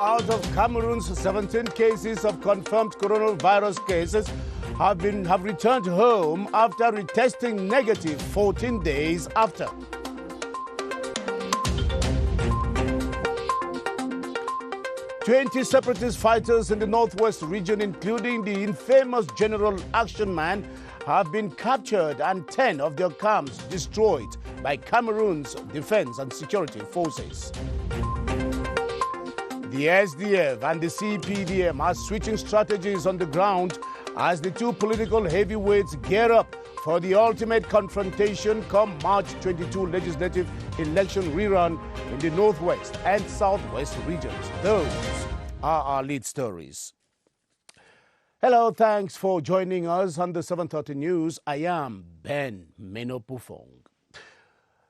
out of Cameroon's 17 cases of confirmed coronavirus cases have returned home after retesting negative 14 days after. "20 separatist fighters in the northwest region, including the infamous General Action Man, have been captured and 10 of their camps destroyed by Cameroon's defense and security forces. The SDF and the CPDM are switching strategies on the ground as the two political heavyweights gear up for the ultimate confrontation come March 22 legislative election rerun in the northwest and southwest regions. Those are our lead stories. Hello, thanks for joining us on the 7:30 News. I am Ben Menopufong.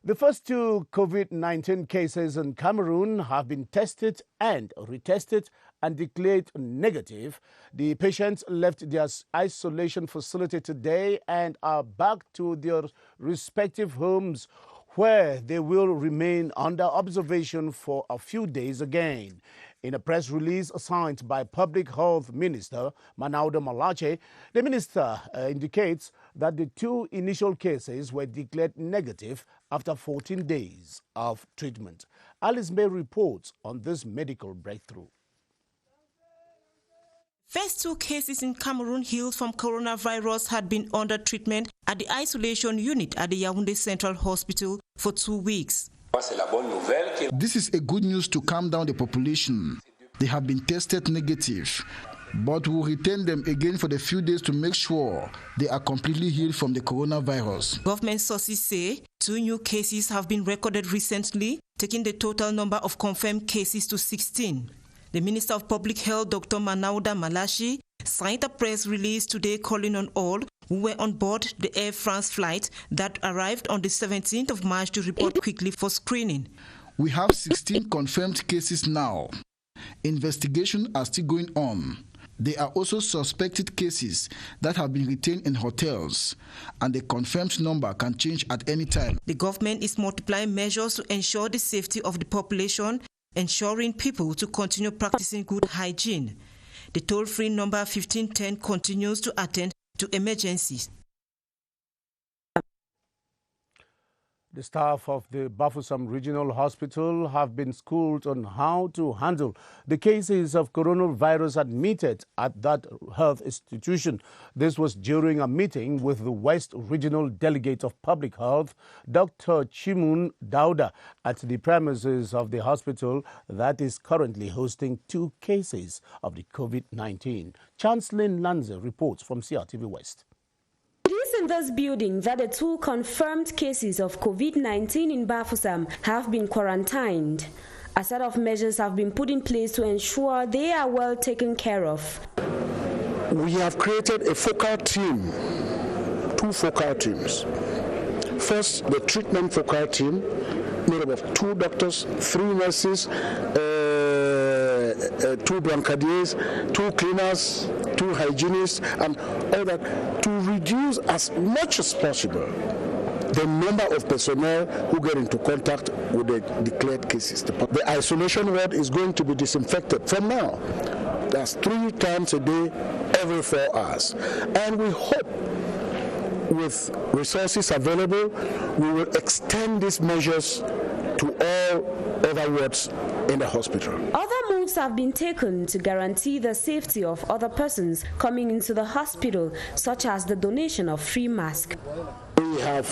The first two COVID-19 cases in Cameroon have been tested and retested and declared negative. The patients left their isolation facility today and are back to their respective homes, where they will remain under observation for a few days again. In a press release signed by Public Health Minister Manauda Malache, the minister indicates that the two initial cases were declared negative after 14 days of treatment. Alice May reports on this medical breakthrough. First two cases in Cameroon healed from coronavirus had been under treatment at the isolation unit at the Yaoundé Central Hospital for 2 weeks. This is a good news to calm down the population. They have been tested negative, but we'll retain them again for the few days to make sure they are completely healed from the coronavirus. Government sources say 2 new cases have been recorded recently, taking the total number of confirmed cases to 16. The Minister of Public Health, Dr. Manauda Malachi, signed a press release today calling on all who were on board the Air France flight that arrived on the 17th of March to report quickly for screening. We have 16 confirmed cases now. Investigations are still going on. There are also suspected cases that have been retained in hotels, and the confirmed number can change at any time. The government is multiplying measures to ensure the safety of the population, ensuring people to continue practicing good hygiene. The toll-free number 1510 continues to attend to emergencies. The staff of the Bafoussam Regional Hospital have been schooled on how to handle the cases of coronavirus admitted at that health institution. This was during a meeting with the West Regional Delegate of Public Health, Dr. Chimun Dauda, at the premises of the hospital that is currently hosting 2 cases of the COVID-19. Chancelin Lanze reports from CRTV West. It is in this building that the 2 confirmed cases of COVID-19 in Bafoussam have been quarantined. A set of measures have been put in place to ensure they are well taken care of. We have created a focal team, 2 focal teams. First, the treatment focal team, made up of 2 doctors, 3 nurses, 2 brancardiers, 2 cleaners, 2 hygienists, and all that, to reduce as much as possible the number of personnel who get into contact with the declared cases. The isolation ward is going to be disinfected from now. That's 3 times a day, every 4 hours. And we hope, with resources available, we will extend these measures to all other wards in the hospital. Other moves have been taken to guarantee the safety of other persons coming into the hospital, such as the donation of free masks. We have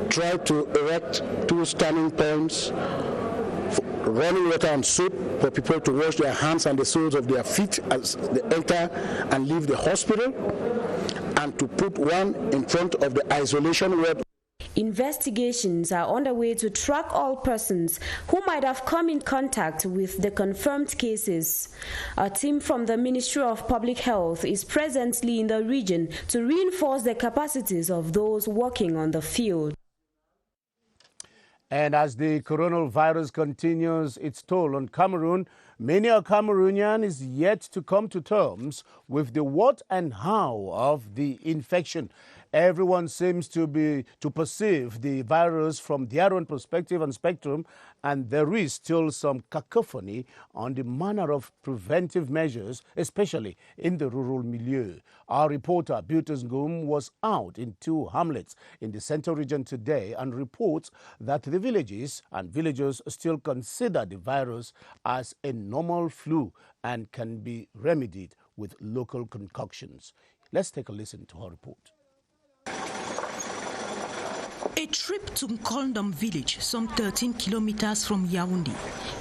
tried to erect 2 standing points, running water and soap for people to wash their hands and the soles of their feet as they enter and leave the hospital, and to put 1 in front of the isolation ward. Investigations are underway to track all persons who might have come in contact with the confirmed cases. A team from the Ministry of Public Health is presently in the region to reinforce the capacities of those working on the field. And as the coronavirus continues its toll on Cameroon, many a Cameroonian is yet to come to terms with the what and how of the infection. Everyone seems to perceive the virus from their own perspective and spectrum, and there is still some cacophony on the manner of preventive measures, especially in the rural milieu. Our reporter, Beauty Ngum, was out in 2 hamlets in the Central Region today and reports that the villages and villagers still consider the virus as a normal flu and can be remedied with local concoctions. Let's take a listen to her report. A trip to Nkondom village, some 13 kilometers from Yaoundé.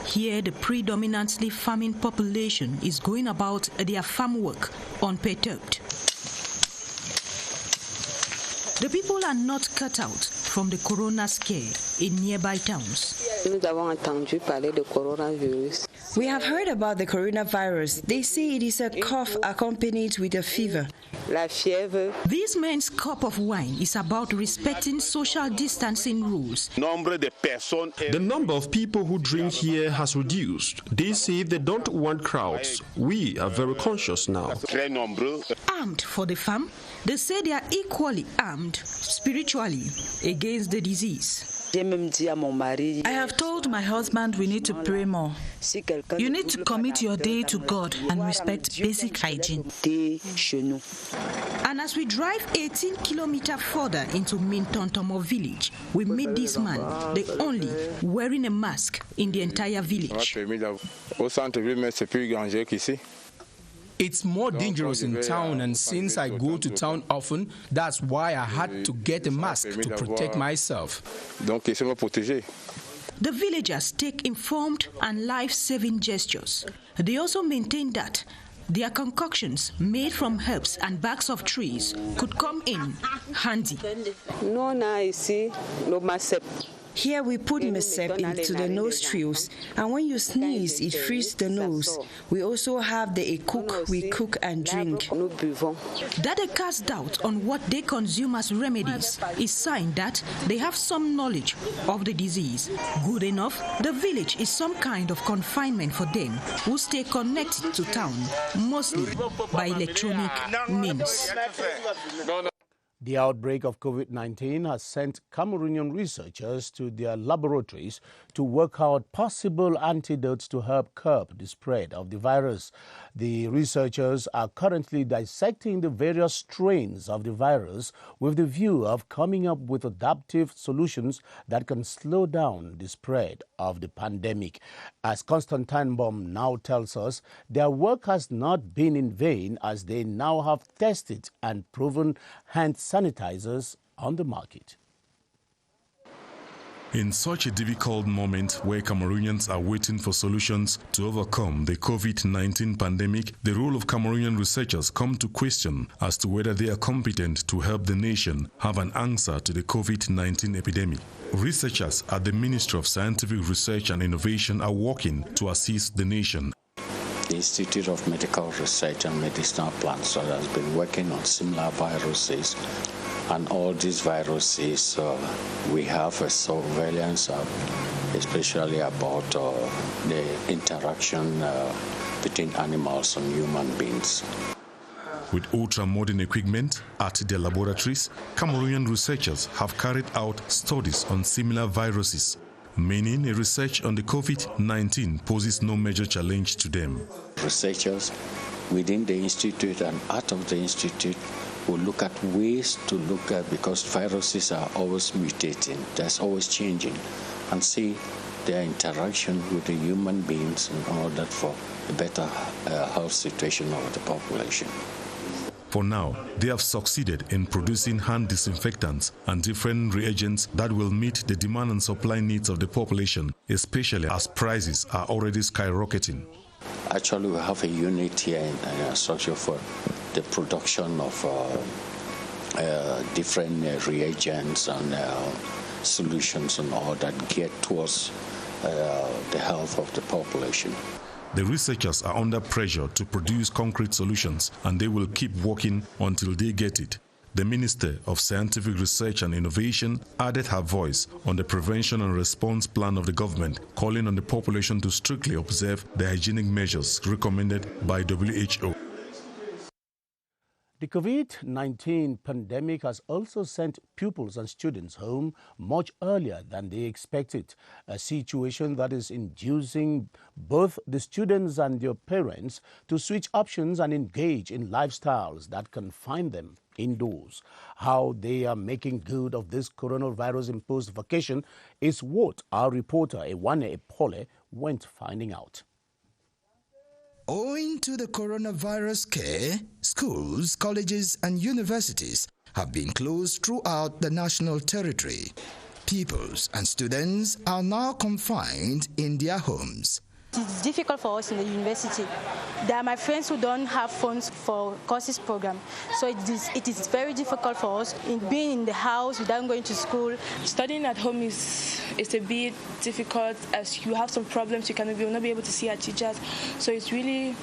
Here, the predominantly farming population is going about their farm work unperturbed. The people are not cut out from the corona scare in nearby towns. We have heard about the coronavirus. They say it is a cough accompanied with a fever. This man's cup of wine is about respecting social distancing rules. The number of people who drink here has reduced. They say they don't want crowds. We are very conscious now. Armed for the farm, they say they are equally armed spiritually against the disease. I have told my husband we need to pray more. You need to commit your day to God and respect basic hygiene. And as we drive 18 kilometers further into Mintontomo village, we meet this man, the only wearing a mask in the entire village. It's more dangerous in town, and since I go to town often, that's why I had to get a mask to protect myself. The villagers take informed and life-saving gestures. They also maintain that their concoctions made from herbs and barks of trees could come in handy. Here we put mesep into the nostrils, and when you sneeze, it frees the nose. We also have the ekuk we cook and drink. That they cast doubt on what they consume as remedies is sign that they have some knowledge of the disease. Good enough, the village is some kind of confinement for them who stay connected to town, mostly by electronic means. The outbreak of COVID-19 has sent Cameroonian researchers to their laboratories to work out possible antidotes to help curb the spread of the virus. The researchers are currently dissecting the various strains of the virus with the view of coming up with adaptive solutions that can slow down the spread of the pandemic. As Constantine Baum now tells us, their work has not been in vain, as they now have tested and proven hand sanitizers on the market. In such a difficult moment where Cameroonians are waiting for solutions to overcome the COVID-19 pandemic, the role of Cameroonian researchers come to question as to whether they are competent to help the nation have an answer to the COVID-19 epidemic. Researchers at the Ministry of Scientific Research and Innovation are working to assist the nation. The Institute of Medical Research and Medicinal Plants has been working on similar viruses, and all these viruses we have a surveillance especially about the interaction between animals and human beings. With ultra-modern equipment at their laboratories, Cameroonian researchers have carried out studies on similar viruses, meaning a research on the COVID-19 poses no major challenge to them. Researchers within the institute and out of the institute will look at ways to look at, because viruses are always mutating, there's always changing, and see their interaction with the human beings in order for a better health situation of the population. For now, they have succeeded in producing hand disinfectants and different reagents that will meet the demand and supply needs of the population, especially as prices are already skyrocketing. Actually, we have a unit here in structure for the production of different reagents and solutions and all that geared towards the health of the population. The researchers are under pressure to produce concrete solutions, and they will keep working until they get it. The Minister of Scientific Research and Innovation added her voice on the prevention and response plan of the government, calling on the population to strictly observe the hygienic measures recommended by WHO. The COVID-19 pandemic has also sent pupils and students home much earlier than they expected, a situation that is inducing both the students and their parents to switch options and engage in lifestyles that confine them indoors. How they are making good of this coronavirus-imposed vacation is what our reporter Ewane Epole went finding out. Owing to the coronavirus scare, schools, colleges and universities have been closed throughout the national territory. Pupils and students are now confined in their homes. It's difficult for us in the university. There are my friends who don't have funds for courses program, so it is very difficult for us in being in the house without going to school. Studying at home is a bit difficult as you have some problems. You will not be able to see our teachers, so it's really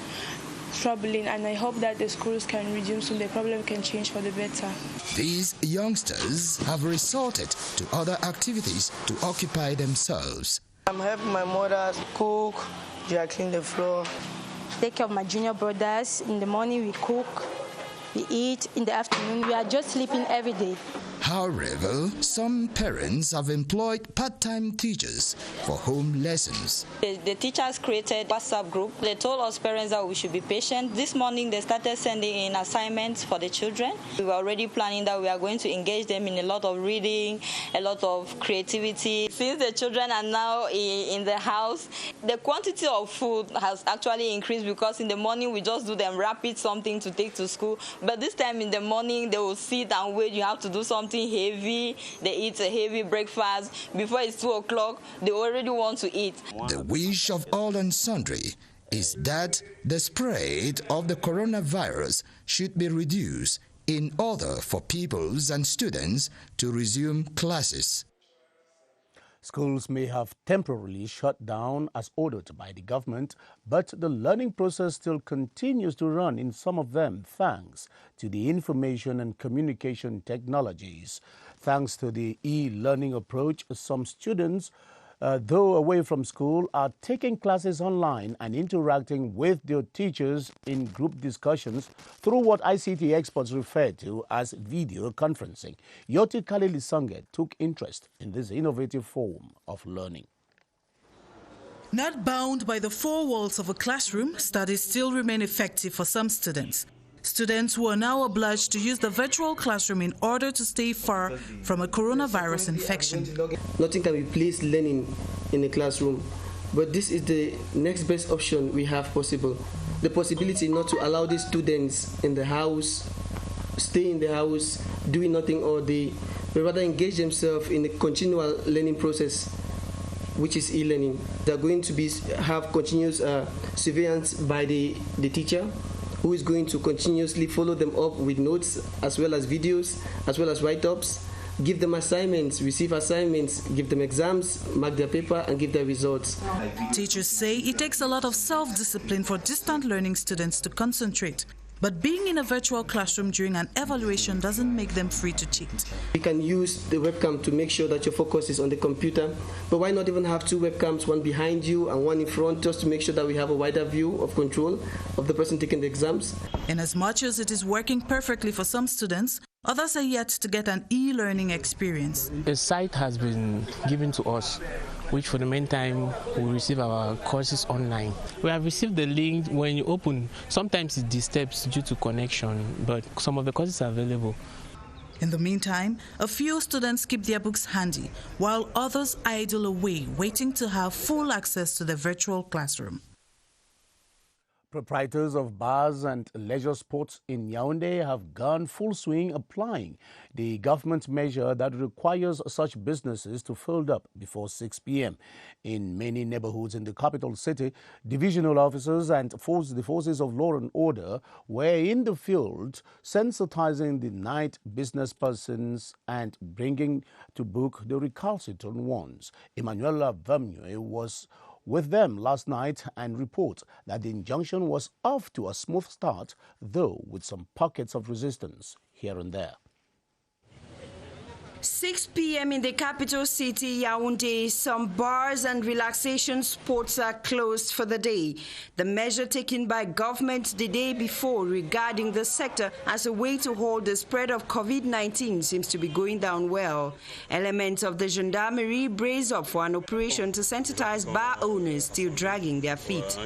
troubling, and I hope that the schools can resume soon. The problem can change for the better. These youngsters have resorted to other activities to occupy themselves. I'm helping my mother cook, clean the floor. Take care of my junior brothers. In the morning we cook, we eat. In the afternoon we are just sleeping every day. However, some parents have employed part-time teachers for home lessons. The teachers created a WhatsApp group. They told us parents that we should be patient. This morning they started sending in assignments for the children. We were already planning that we are going to engage them in a lot of reading, a lot of creativity. Since the children are now in the house, the quantity of food has actually increased because in the morning we just do them rapid something to take to school. But this time in the morning they will sit and wait. You have to do something heavy. They eat a heavy breakfast. Before it's 2 o'clock, they already want to eat. The wish of all and sundry is that the spread of the coronavirus should be reduced in order for pupils and students to resume classes. Schools may have temporarily shut down as ordered by the government, but the learning process still continues to run in some of them thanks to the information and communication technologies. Thanks to the e-learning approach, some students, though away from school, are taking classes online and interacting with their teachers in group discussions through what ICT experts refer to as video conferencing. Yoti Khalili Sanget took interest in this innovative form of learning. Not bound by the four walls of a classroom, studies still remain effective for some students. Students who are now obliged to use the virtual classroom in order to stay far from a coronavirus infection. Nothing can replace learning in a classroom, but this is the next best option we have possible. The possibility not to allow these students in the house, stay in the house, doing nothing all day, but rather engage themselves in a continual learning process, which is e-learning. They're going to have continuous surveillance by the teacher, who is going to continuously follow them up with notes as well as videos, as well as write-ups, give them assignments, receive assignments, give them exams, mark their paper and give their results. Teachers say it takes a lot of self-discipline for distant learning students to concentrate. But being in a virtual classroom during an evaluation doesn't make them free to cheat. You can use the webcam to make sure that your focus is on the computer, but why not even have two webcams, one behind you and one in front, just to make sure that we have a wider view of control of the person taking the exams? In as much as it is working perfectly for some students, others are yet to get an e-learning experience. A site has been given to us, which for the meantime we receive our courses online. We have received the link. When you open, sometimes it disturbs due to connection, but some of the courses are available. In the meantime, a few students keep their books handy, while others idle away, waiting to have full access to the virtual classroom. Proprietors of bars and leisure sports in Yaoundé have gone full swing applying the government measure that requires such businesses to fold up before 6 p.m. In many neighborhoods in the capital city, divisional officers and the forces of law and order were in the field sensitizing the night business persons and bringing to book the recalcitrant ones. Emanuela Vermue was with them last night and reports that the injunction was off to a smooth start, though with some pockets of resistance here and there. 6 p.m. in the capital city, Yaoundé, some bars and relaxation spots are closed for the day. The measure taken by government the day before regarding the sector as a way to halt the spread of COVID-19 seems to be going down well. Elements of the gendarmerie brace up for an operation to sensitize bar owners still dragging their feet.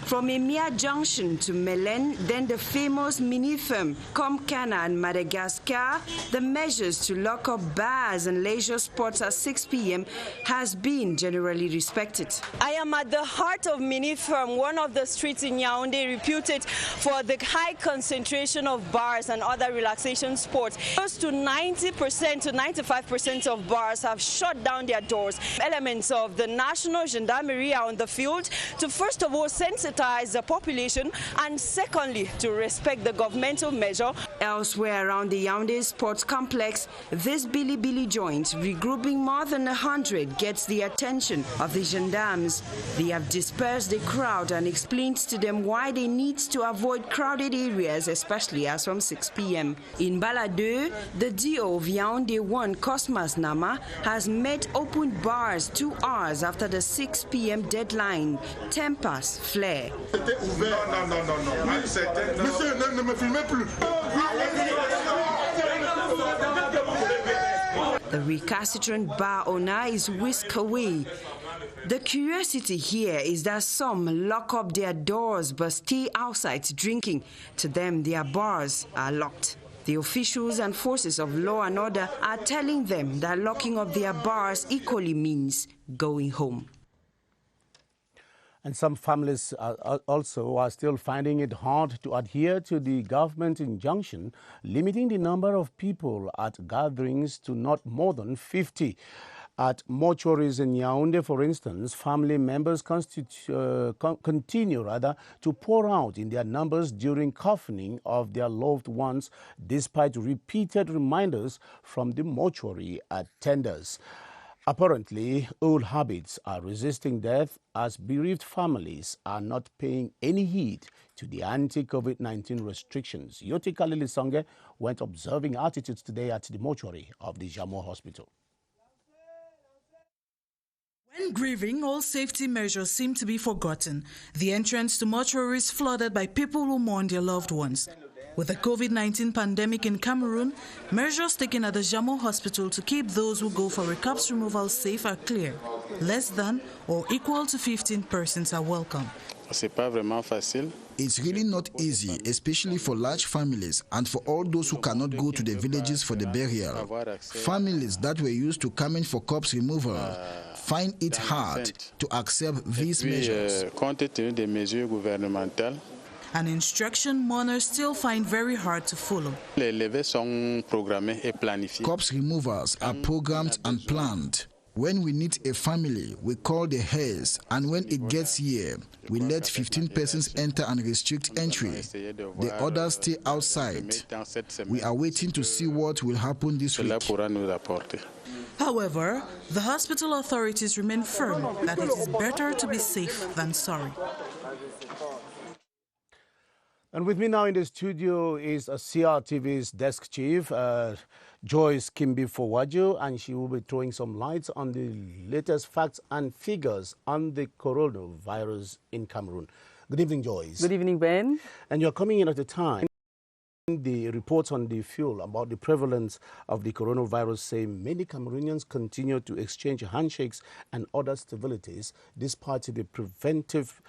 From Emia Junction to Melen, then the famous mini-firm Comcana and Madagascar, the measures to lock up bars and leisure spots at 6 p.m. has been generally respected. I am at the heart of mini-firm, one of the streets in Yaoundé reputed for the high concentration of bars and other relaxation spots. Close to 90% to 95% of bars have shut down their doors. Elements of the National Gendarmerie are on the field to first of all sensitize the population and secondly to respect the governmental measure. Elsewhere around the Yaoundé Sports Complex, this Billy joint, regrouping more than 100, gets the attention of the gendarmes. They have dispersed the crowd and explained to them why they need to avoid crowded areas, especially as from 6 p.m. In Baladeu, the DO of Yaoundé 1, Cosmas Nama, has made open bars 2 hours after the 6 p.m. deadline. Tempers flare. The recalcitrant bar owner is whisked away. The curiosity here is that some lock up their doors but stay outside drinking. To them, their bars are locked. The officials and forces of law and order are telling them that locking up their bars equally means going home. And some families also are still finding it hard to adhere to the government injunction limiting the number of people at gatherings to not more than 50. At mortuaries in Yaoundé, for instance, family members continue to pour out in their numbers during coffining of their loved ones, despite repeated reminders from the mortuary attendants. Apparently, old habits are resisting death as bereaved families are not paying any heed to the anti-COVID-19 restrictions. Yotika Lilisonge went observing attitudes today at the mortuary of the Jamo Hospital. When grieving, all safety measures seem to be forgotten. The entrance to mortuaries flooded by people who mourn their loved ones. With the COVID-19 pandemic in Cameroon, measures taken at the Jamo Hospital to keep those who go for a corpse removal safe are clear. Less than or equal to 15 persons are welcome. It's really not easy, especially for large families and for all those who cannot go to the villages for the burial. Families that were used to coming for corpse removal find it hard to accept these measures. An instruction mourners still find very hard to follow. Corpse removals are programmed and planned. When we need a family, we call the heirs, and when it gets here, we let 15 persons enter and restrict entry. The others stay outside. We are waiting to see what will happen this week. However, the hospital authorities remain firm that it is better to be safe than sorry. And with me now in the studio is a CRTV's desk chief, Joyce Kimbi-Fowaju, and she will be throwing some lights on the latest facts and figures on the coronavirus in Cameroon. Good evening, Joyce. Good evening, Ben. And you're coming in at a time the reports on the field about the prevalence of the coronavirus say many Cameroonians continue to exchange handshakes and other civilities despite the preventive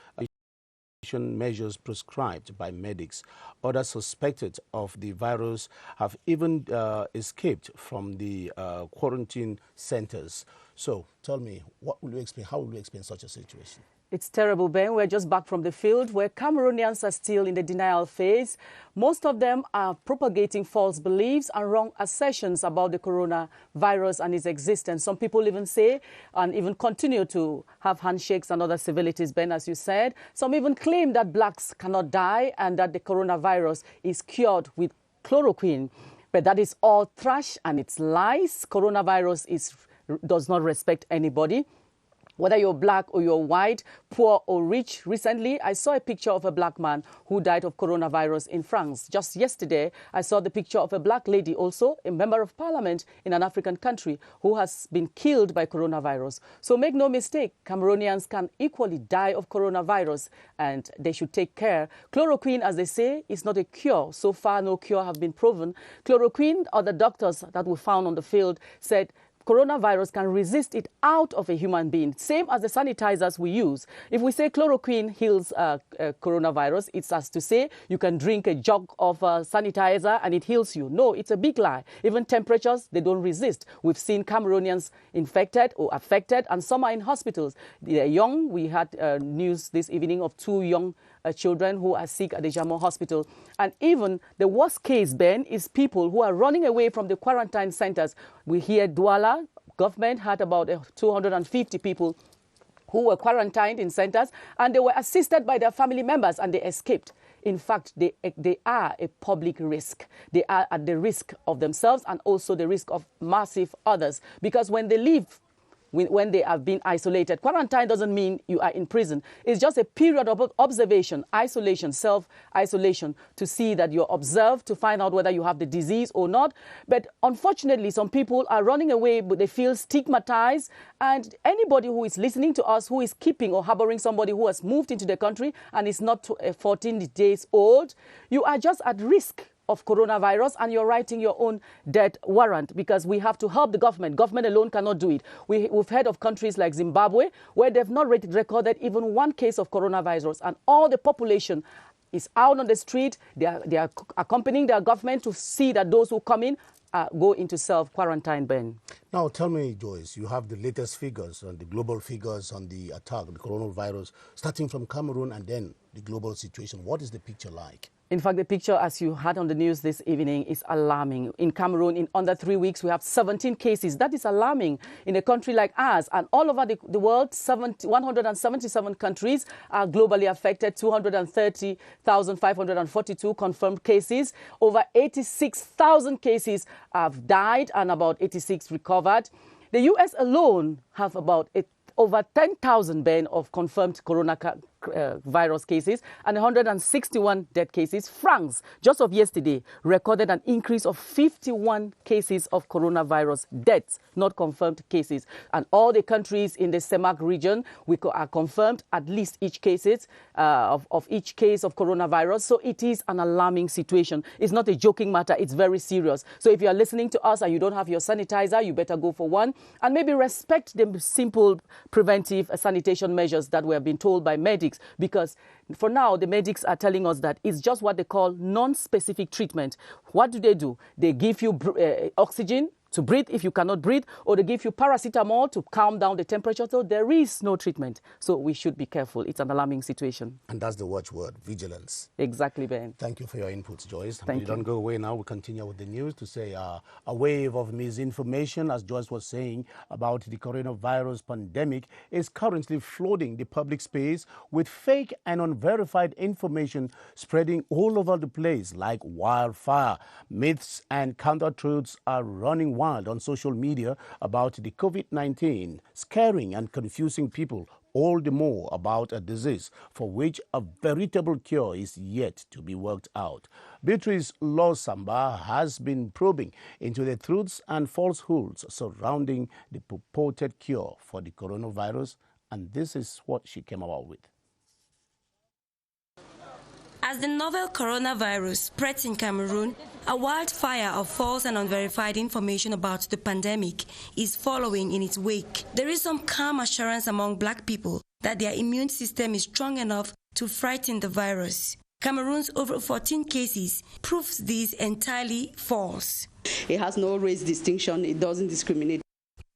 measures prescribed by medics. Others suspected of the virus have even escaped from the quarantine centers. So tell me, what will you explain? How will you explain such a situation? It's terrible, Ben. We're just back from the field where Cameroonians are still in the denial phase. Most of them are propagating false beliefs and wrong assertions about the coronavirus and its existence. Some people even say and even continue to have handshakes and other civilities, Ben, as you said. Some even claim that blacks cannot die and that the coronavirus is cured with chloroquine. But that is all trash and it's lies. Coronavirus does not respect anybody. Whether you're black or you're white, poor or rich. Recently, I saw a picture of a black man who died of coronavirus in France. Just yesterday, I saw the picture of a black lady, also a member of parliament in an African country, who has been killed by coronavirus. So make no mistake, Cameroonians can equally die of coronavirus, and they should take care. Chloroquine, as they say, is not a cure. So far, no cure have been proven. Chloroquine, or the doctors that were found on the field said, coronavirus can resist it out of a human being, same as the sanitizers we use. If we say chloroquine heals coronavirus, it's as to say you can drink a jug of sanitizer and it heals you. No, it's a big lie. Even temperatures, they don't resist. We've seen Cameroonians infected or affected, and some are in hospitals. They're young. We had news this evening of 2 young children who are sick at the Jamon Hospital. And even the worst case, Ben, is people who are running away from the quarantine centers. We hear Douala, government had about 250 people who were quarantined in centers, and they were assisted by their family members, and they escaped. In fact, they are a public risk. They are at the risk of themselves and also the risk of massive others, because when they leave, when they have been isolated. Quarantine doesn't mean you are in prison. It's just a period of observation, isolation, self-isolation, to see that you're observed, to find out whether you have the disease or not. But unfortunately, some people are running away, but they feel stigmatized. And anybody who is listening to us, who is keeping or harboring somebody who has moved into the country and is not 14 days old, you are just at risk of coronavirus, and you're writing your own death warrant, because we have to help the government. Government alone cannot do it. We've heard of countries like Zimbabwe where they've not recorded even 1 case of coronavirus, and all the population is out on the street. They are accompanying their government to see that those who come in go into self-quarantine, Ben. Now, tell me, Joyce, you have the latest figures, and the global figures on the attack, the coronavirus, starting from Cameroon and then the global situation. What is the picture like? In fact, the picture, as you had on the news this evening, is alarming. In Cameroon, in under 3 weeks, we have 17 cases. That is alarming in a country like ours. And all over the world, 177 countries are globally affected, 230,542 confirmed cases. Over 86,000 cases have died and about 86 recovered. The U.S. alone have about over 10,000, Ben, of confirmed coronavirus cases and 161 death cases. France, just of yesterday, recorded an increase of 51 cases of coronavirus deaths, not confirmed cases. And all the countries in the CEMAC region are confirmed at least each cases of each case of coronavirus. So it is an alarming situation. It's not a joking matter. It's very serious. So if you are listening to us and you don't have your sanitizer, you better go for one, and maybe respect the simple preventive sanitation measures that we have been told by medics, because for now the medics are telling us that it's just what they call non-specific treatment. What do? They give you oxygen to breathe if you cannot breathe, or they give you paracetamol to calm down the temperature. So there is no treatment. So we should be careful. It's an alarming situation. And that's the watchword, vigilance. Exactly, Ben. Thank you for your inputs, Joyce. Thank you. Don't go away now. We'll continue with the news to say a wave of misinformation, as Joyce was saying, about the coronavirus pandemic is currently flooding the public space with fake and unverified information spreading all over the place like wildfire. Myths and counter-truths are running wild on social media about the COVID-19, scaring and confusing people all the more about a disease for which a veritable cure is yet to be worked out. Beatrice Losamba has been probing into the truths and falsehoods surrounding the purported cure for the coronavirus, and this is what she came out with. As the novel coronavirus spreads in Cameroon, a wildfire of false and unverified information about the pandemic is following in its wake. There is some calm assurance among black people that their immune system is strong enough to frighten the virus. Cameroon's over 14 cases proves this entirely false. It has no race distinction. It doesn't discriminate.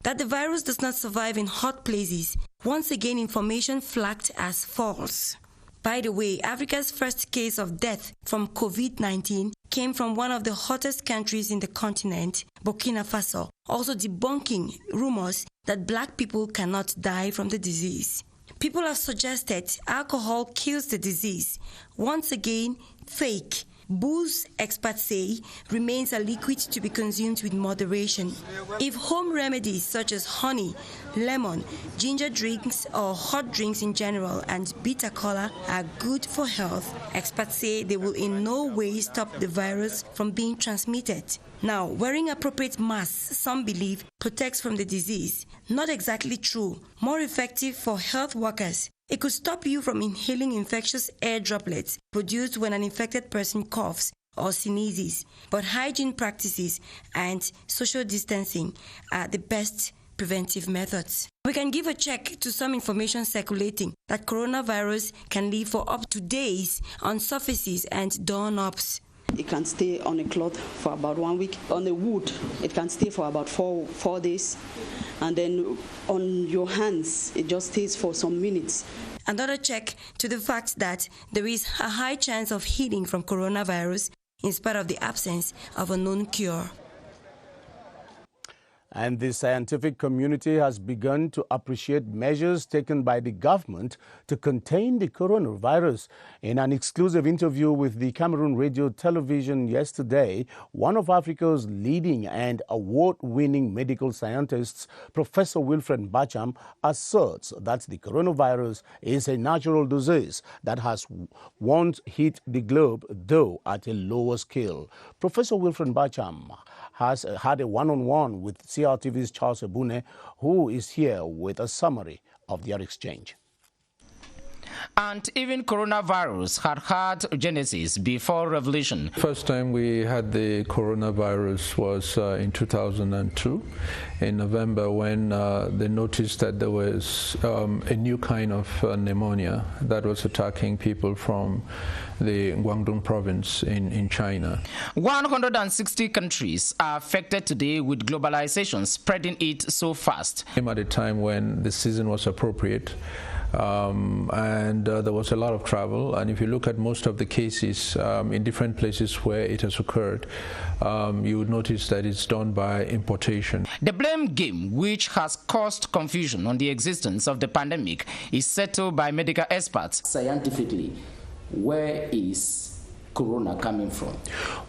That the virus does not survive in hot places, once again information flagged as false. By the way, Africa's first case of death from COVID-19 came from one of the hottest countries in the continent, Burkina Faso, also debunking rumors that black people cannot die from the disease. People have suggested alcohol kills the disease. Once again, fake. Booze, experts say, remains a liquid to be consumed with moderation. If home remedies such as honey, lemon, ginger drinks or hot drinks in general and bitter cola are good for health, experts say they will in no way stop the virus from being transmitted. Now, wearing appropriate masks, some believe, protects from the disease. Not exactly true. More effective for health workers. It could stop you from inhaling infectious air droplets produced when an infected person coughs or sneezes. But hygiene practices and social distancing are the best preventive methods. We can give a check to some information circulating that coronavirus can live for up to days on surfaces and doorknobs. It can stay on a cloth for about 1 week. On the wood, it can stay for about four days. And then on your hands, it just stays for some minutes. Another check to the fact that there is a high chance of healing from coronavirus in spite of the absence of a known cure. And the scientific community has begun to appreciate measures taken by the government to contain the coronavirus. In an exclusive interview with the Cameroon Radio Television yesterday, one of Africa's leading and award-winning medical scientists, Professor Wilfred Bacham, asserts that the coronavirus is a natural disease that has once hit the globe, though at a lower scale. Professor Wilfred Bacham has had a one-on-one with CRTV's Charles Ebune, who is here with a summary of their exchange. And even coronavirus had genesis before revolution. First time we had the coronavirus was in 2002, in November, when they noticed that there was a new kind of pneumonia that was attacking people from the Guangdong province in China. 160 countries are affected today with globalization spreading it so fast. Came at a time when the season was appropriate. And there was a lot of travel, and if you look at most of the cases in different places where it has occurred, you would notice that it's done by importation. The blame game, which has caused confusion on the existence of the pandemic, is settled by medical experts. Scientifically, where is corona coming from?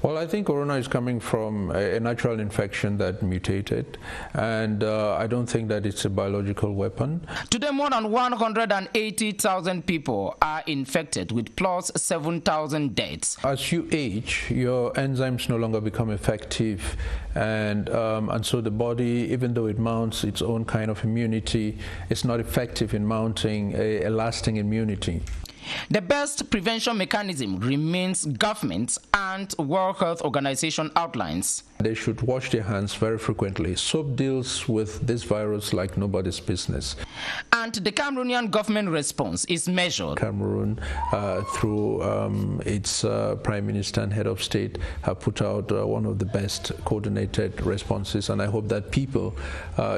Well, I think corona is coming from a natural infection that mutated, and I don't think that it's a biological weapon. Today, more than 180,000 people are infected, with plus 7,000 deaths. As you age, your enzymes no longer become effective, and so the body, even though it mounts its own kind of immunity, it's not effective in mounting a lasting immunity. The best prevention mechanism remains government and World Health Organization outlines. They should wash their hands very frequently. Soap deals with this virus like nobody's business. And the Cameroonian government response is measured. Cameroon, through its Prime Minister and Head of State, have put out one of the best coordinated responses, and I hope that people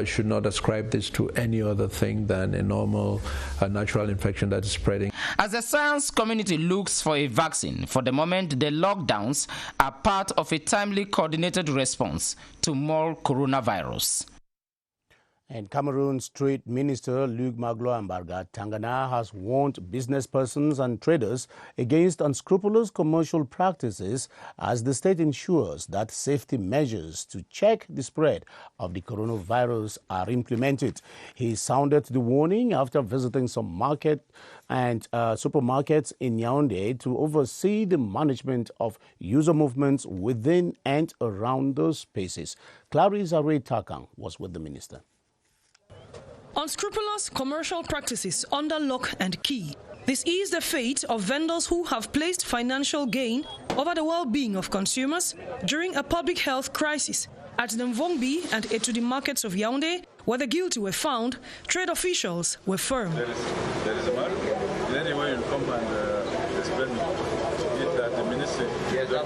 should not ascribe this to any other thing than a normal natural infection that is spreading. As the science community looks for a vaccine, for the moment the lockdowns are part of a timely coordinated response to more coronavirus. And Cameroon's Trade Minister Luc Maglo-Ambarga Tangana has warned business persons and traders against unscrupulous commercial practices as the state ensures that safety measures to check the spread of the coronavirus are implemented. He sounded the warning after visiting some market and supermarkets in Yaoundé to oversee the management of user movements within and around those spaces. Clarice Array-Takang was with the minister. Unscrupulous commercial practices under lock and key. This is the fate of vendors who have placed financial gain over the well-being of consumers during a public health crisis. At the Mvongbi and Etudi markets of Yaoundé, where the guilty were found, trade officials were firm. There is a mark. Anyway, you'll come and explain that the ministry.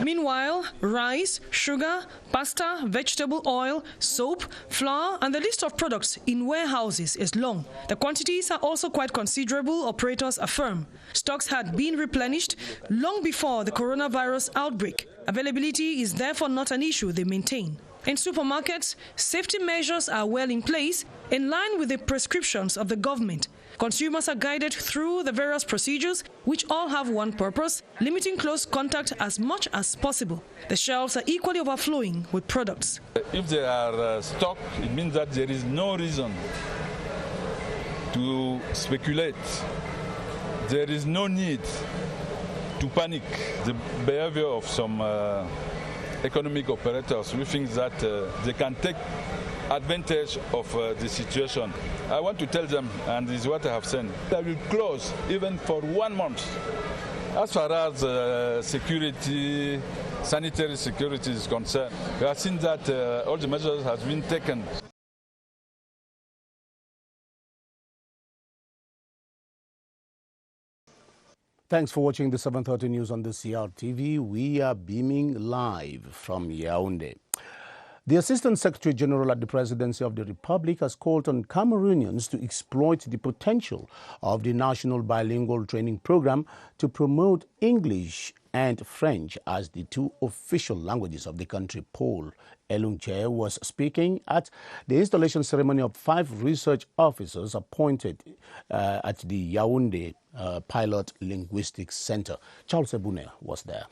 Meanwhile, rice, sugar, pasta, vegetable oil, soap, flour, and the list of products in warehouses is long. The quantities are also quite considerable, operators affirm. Stocks had been replenished long before the coronavirus outbreak. Availability is therefore not an issue, they maintain. In supermarkets, safety measures are well in place, in line with the prescriptions of the government. Consumers are guided through the various procedures, which all have one purpose: limiting close contact as much as possible. The shelves are equally overflowing with products. If they are stock, it means that there is no reason to speculate. There is no need to panic. The behavior of some economic operators who think that they can take advantage of the situation. I want to tell them, and this is what I have said, I will close even for 1 month. As far as security, sanitary security is concerned, we have seen that all the measures have been taken. Thanks for watching the 7:30 news on the CRTV. We are beaming live from Yaoundé. The Assistant Secretary General at the Presidency of the Republic has called on Cameroonians to exploit the potential of the National Bilingual Training Program to promote English and French as the two official languages of the country. Paul Elungche was speaking at the installation ceremony of 5 research officers appointed at the Yaoundé Pilot Linguistics Center. Charles Ebune was there.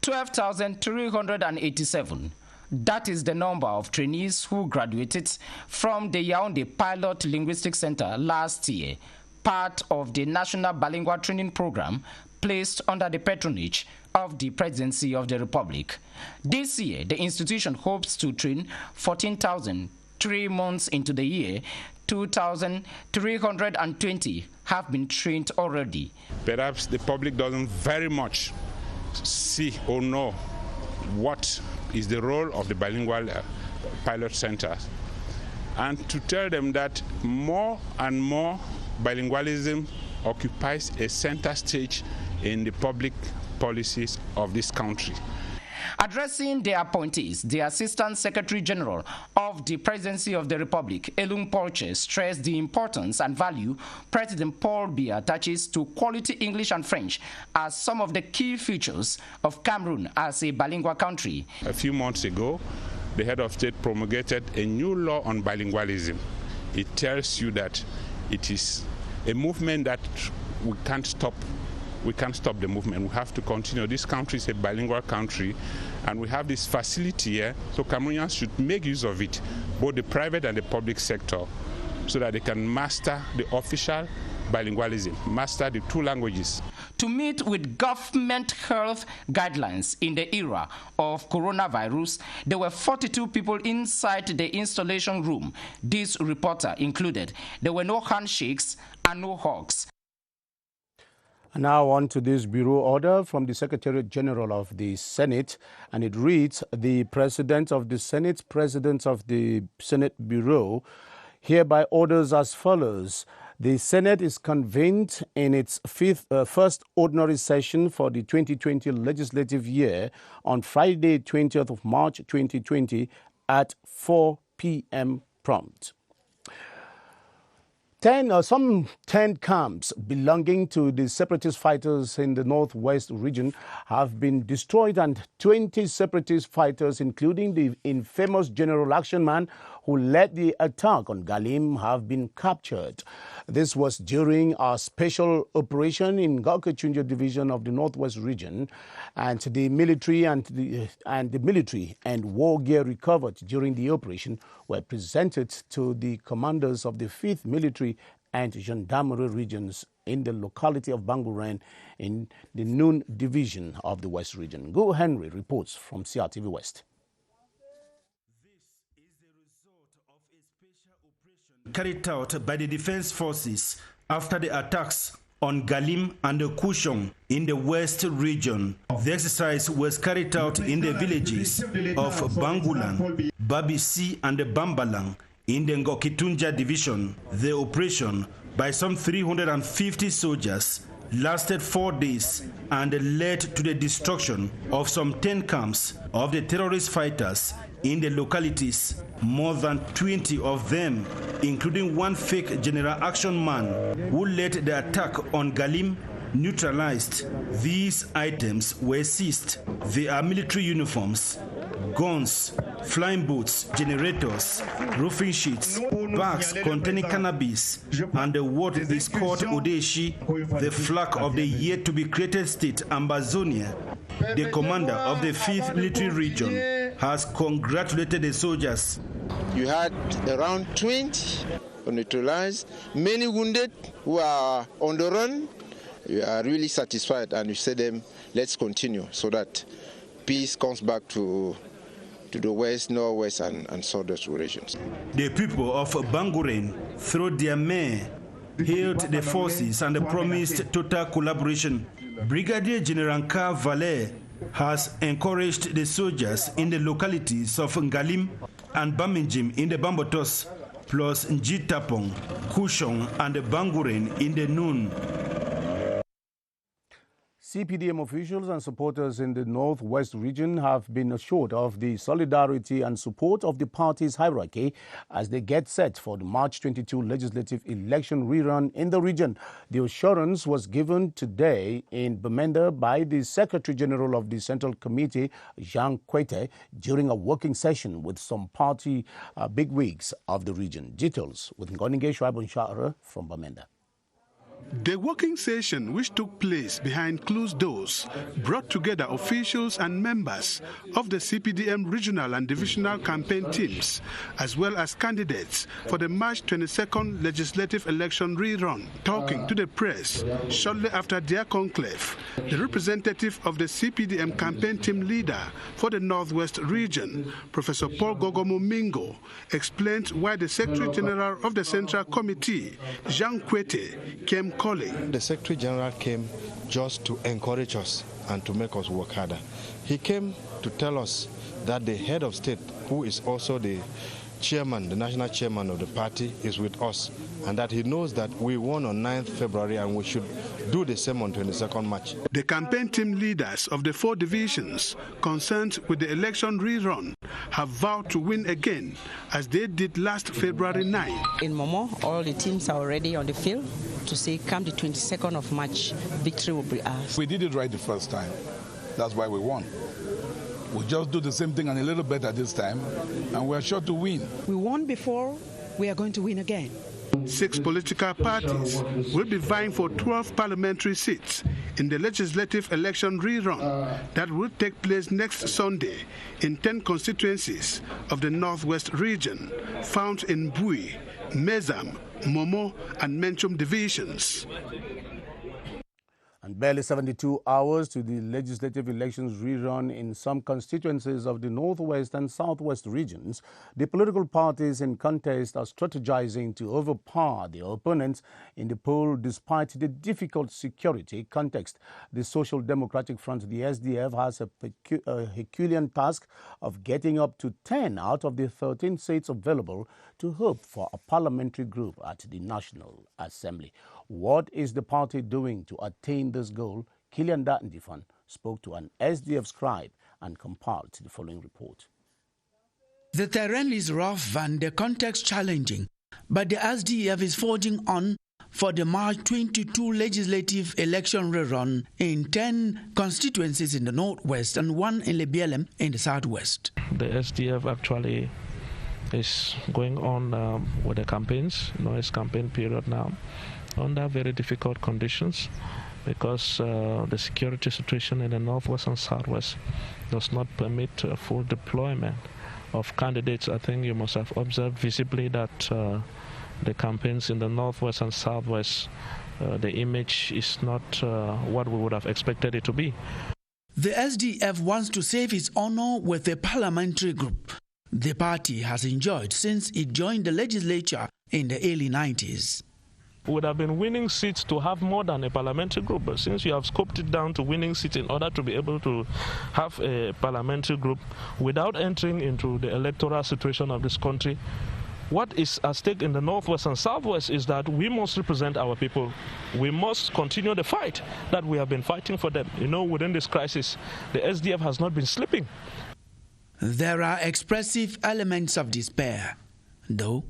12,387. That is the number of trainees who graduated from the Yaoundé Pilot Linguistics Center last year, part of the National Bilingual Training Program placed under the patronage of the Presidency of the Republic. This year, the institution hopes to train 14,000. 3 months into the year, 2,320 have been trained already. Perhaps the public doesn't very much see or know what is the role of the bilingual pilot centers, and to tell them that more and more bilingualism occupies a center stage in the public policies of this country. Addressing the appointees, the Assistant Secretary General of the Presidency of the Republic, Elung Porche, stressed the importance and value President Paul Biya attaches to quality English and French as some of the key features of Cameroon as a bilingual country. A few months ago, the head of state promulgated a new law on bilingualism. It tells you that it is a movement that we can't stop. We can't stop the movement. We have to continue. This country is a bilingual country, and we have this facility here, so Cameroonians should make use of it, both the private and the public sector, so that they can master the official bilingualism, master the 2 languages. To meet with government health guidelines in the era of coronavirus, there were 42 people inside the installation room. This reporter included. There were no handshakes and no hugs. And now on to this bureau order from the Secretariat General of the Senate, and it reads, the President of the Senate, President of the Senate Bureau, hereby orders as follows. The Senate is convened in its first ordinary session for the 2020 legislative year on Friday, 20th of March 2020 at 4 p.m. prompt. Some 10 camps belonging to the separatist fighters in the northwest region have been destroyed, and 20 separatist fighters, including the infamous General Action Man who led the attack on GALIM, have been captured. This was during a special operation in Gaokechunja division of the northwest region, and the military and war gear recovered during the operation were presented to the commanders of the 5th Military and Gendarmerie regions in the locality of Banguren in the Noon division of the West region. Go Henry reports from CRTV West. Carried out by the defense forces after the attacks on GALIM and Kushong in the West region. The exercise was carried out in the villages of Bangulan, Babisi and Bambalang in the Ngokitunja division. The operation by some 350 soldiers lasted 4 days and led to the destruction of some 10 camps of the terrorist fighters in the localities. More than 20 of them, including one fake General Action Man who led the attack on GALIM, neutralized. These items were seized. They are military uniforms, guns, flying boats, generators, roofing sheets, bags containing cannabis, and what is called Odeshi, the flag of the yet-to-be-created state, Ambazonia. The commander of the 5th Military Region has congratulated the soldiers. You had around 20 neutralized, many wounded who are on the run. You are really satisfied, and you say them, let's continue so that peace comes back to the west, northwest, and southwest regions. The people of Banguren, through their mayor, hailed the forces and promised total collaboration. Brigadier General Ka Valer has encouraged the soldiers in the localities of GALIM and Bamingim in the Bambotos, plus Njitapong, Kushong, and Banguren in the Noon. CPDM officials and supporters in the Northwest region have been assured of the solidarity and support of the party's hierarchy as they get set for the March 22 legislative election rerun in the region. The assurance was given today in Bamenda by the Secretary General of the Central Committee, Jean Kwete, during a working session with some party bigwigs of the region. Details with Ngoninge Shwaibun Shara from Bamenda. The working session, which took place behind closed doors, brought together officials and members of the CPDM regional and divisional campaign teams, as well as candidates for the March 22nd legislative election rerun. Talking to the press shortly after their conclave, the representative of the CPDM campaign team leader for the Northwest region, Professor Paul Gogomo Mingo, explained why the Secretary General of the Central Committee, Jean Kwete, came calling. The Secretary General came just to encourage us and to make us work harder. He came to tell us that the head of state, who is also the chairman, the national chairman of the party, is with us, and that he knows that we won on 9th February and we should do the same on 22nd March. The campaign team leaders of the 4 divisions concerned with the election rerun have vowed to win again, as they did last February 9. In Momo, all the teams are already on the field to say, come the 22nd of March, victory will be ours. We did it right the first time. That's why we won. We'll just do the same thing and a little better this time, and we're sure to win. We won before, we are going to win again. 6 political parties will be vying for 12 parliamentary seats in the legislative election rerun that will take place next Sunday in 10 constituencies of the Northwest region, found in Bui, Mezam, Momo, and Menchum divisions. And barely 72 hours to the legislative elections rerun in some constituencies of the Northwest and Southwest regions, the political parties in contest are strategizing to overpower their opponents in the poll despite the difficult security context. The Social Democratic Front, the SDF, has a Herculean task of getting up to 10 out of the 13 seats available to hope for a parliamentary group at the National Assembly. What is the party doing to attain this goal? Kilian Datndifan spoke to an SDF scribe and compiled the following report. The terrain is rough and the context challenging, but the SDF is forging on for the March 22 legislative election rerun in 10 constituencies in the Northwest and 1 in Lebielem in the Southwest. The SDF actually is going on with the campaigns, it's campaign period now, under very difficult conditions because the security situation in the Northwest and Southwest does not permit full deployment of candidates. I think you must have observed visibly that the campaigns in the Northwest and Southwest, the image is not what we would have expected it to be. The SDF wants to save its honor with a parliamentary group the party has enjoyed since it joined the legislature in the early 90s. We would have been winning seats to have more than a parliamentary group, but since you have scoped it down to winning seats in order to be able to have a parliamentary group without entering into the electoral situation of this country, what is at stake in the Northwest and Southwest is that we must represent our people. We must continue the fight that we have been fighting for them. Within this crisis, the SDF has not been sleeping. There are expressive elements of despair, though.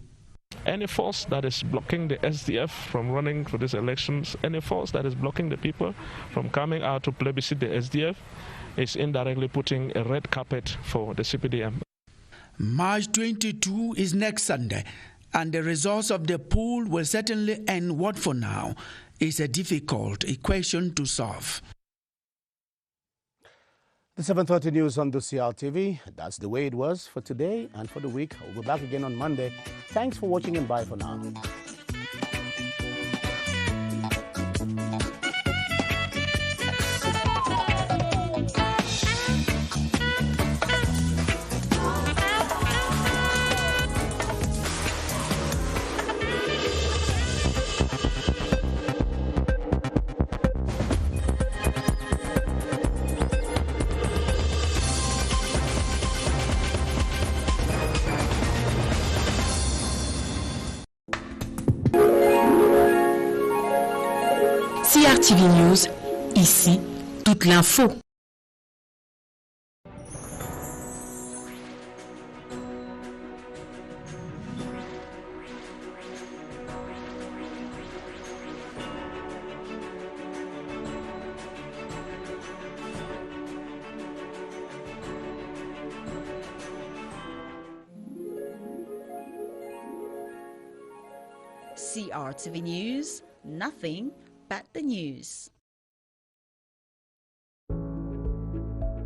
Any force that is blocking the SDF from running for these elections, any force that is blocking the people from coming out to plebiscite the SDF, is indirectly putting a red carpet for the CPDM. March 22 is next Sunday, and the results of the poll will certainly end what for now is a difficult equation to solve. The 7:30 news on the CRTV. That's the way it was for today and for the week. We'll be back again on Monday. Thanks for watching and bye for now. CRTV News, ici, toute l'info. CRTV News, nothing but the news.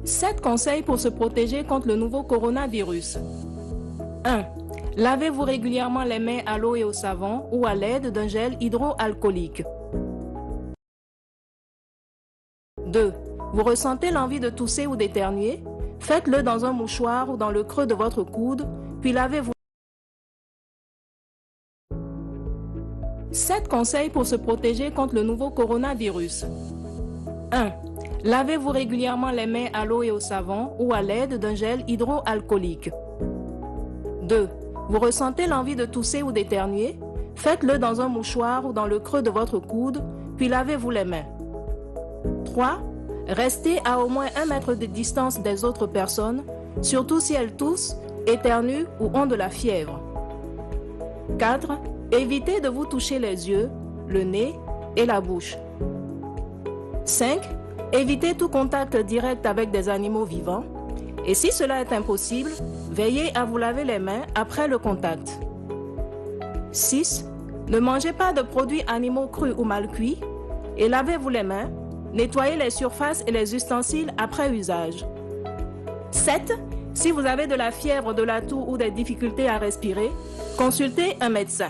7 conseils pour se protéger contre le nouveau coronavirus. 1. Lavez-vous régulièrement les mains à l'eau et au savon ou à l'aide d'un gel hydroalcoolique. 2. Vous ressentez l'envie de tousser ou d'éternuer? Faites-le dans un mouchoir ou dans le creux de votre coude, puis lavez-vous. 7 conseils pour se protéger contre le nouveau coronavirus. 1. Lavez-vous régulièrement les mains à l'eau et au savon ou à l'aide d'un gel hydroalcoolique. 2. Vous ressentez l'envie de tousser ou d'éternuer? Faites-le dans un mouchoir ou dans le creux de votre coude, puis lavez-vous les mains. 3. Restez à au moins 1 mètre de distance des autres personnes, surtout si elles toussent, éternuent ou ont de la fièvre. 4. Évitez de vous toucher les yeux, le nez et la bouche. 5. Évitez tout contact direct avec des animaux vivants. Et si cela est impossible, veillez à vous laver les mains après le contact. 6. Ne mangez pas de produits animaux crus ou mal cuits. Et lavez-vous les mains. Nettoyez les surfaces et les ustensiles après usage. 7. Si vous avez de la fièvre, de la toux ou des difficultés à respirer, consultez un médecin.